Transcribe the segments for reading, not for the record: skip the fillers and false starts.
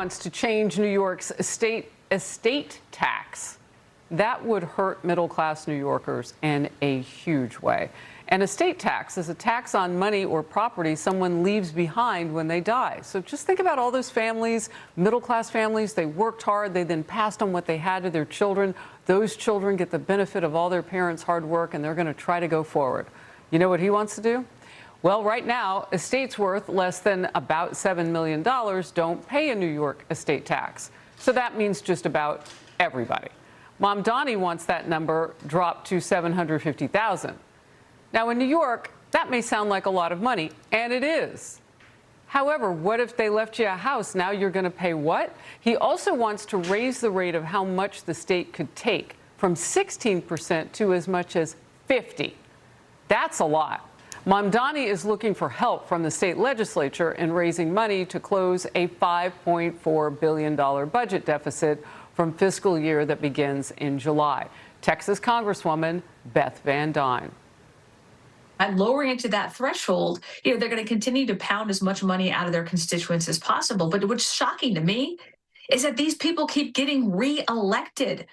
wants to change New York's estate tax. That would hurt middle-class New Yorkers in a huge way. An estate tax is a tax on money or property someone leaves behind when they die. So just think about all those families, middle-class families. They worked hard. They then passed on what they had to their children. Those children get the benefit of all their parents' hard work, and they're going to try to go forward. You know what he wants to do? Well, right now, estates worth less than about $7 million don't pay a New York estate tax. So that means just about everybody. Mamdani wants that number dropped to $750,000. Now, in New York, that may sound like a lot of money, and it is. However, what if they left you a house? Now you're going to pay what? He also wants to raise the rate of how much the state could take from 16% to as much as 50%. That's a lot. Mamdani is looking for help from the state legislature in raising money to close a $5.4 billion budget deficit from fiscal year that begins in July. Texas Congresswoman Beth Van Duyne. And lowering it to that threshold, they're going to continue to pound as much money out of their constituents as possible. But what's shocking to me is that these people keep getting reelected.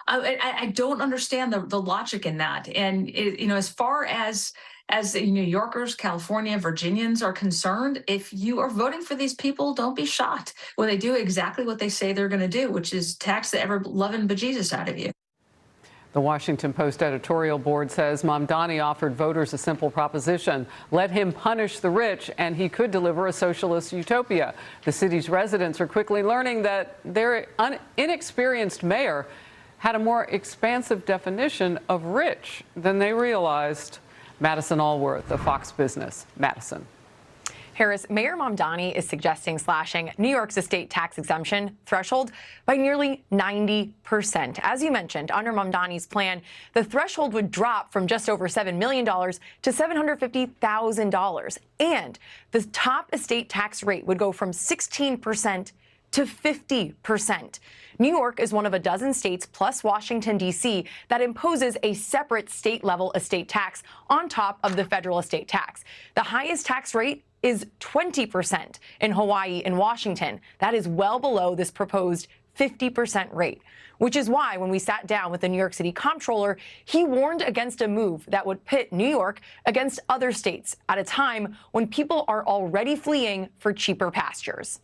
I don't understand the logic in that. And as far as New Yorkers, California, Virginians are concerned, if you are voting for these people, don't be shocked when they do exactly what they say they're going to do, which is tax the ever-loving bejesus out of you. The Washington Post editorial board says Mamdani offered voters a simple proposition: let him punish the rich, and he could deliver a socialist utopia. The city's residents are quickly learning that their inexperienced mayor had a more expansive definition of rich than they realized. Madison Allworth of Fox Business. Madison. Harris, Mayor Mamdani is suggesting slashing New York's estate tax exemption threshold by nearly 90%. As you mentioned, under Mamdani's plan, the threshold would drop from just over $7 million to $750,000. And the top estate tax rate would go from 16% to 50%. New York is one of a dozen states, plus Washington, D.C., that imposes a separate state-level estate tax on top of the federal estate tax. The highest tax rate is 20% in Hawaii and Washington. That is well below this proposed 50% rate, which is why when we sat down with the New York City comptroller, he warned against a move that would pit New York against other states at a time when people are already fleeing for cheaper pastures.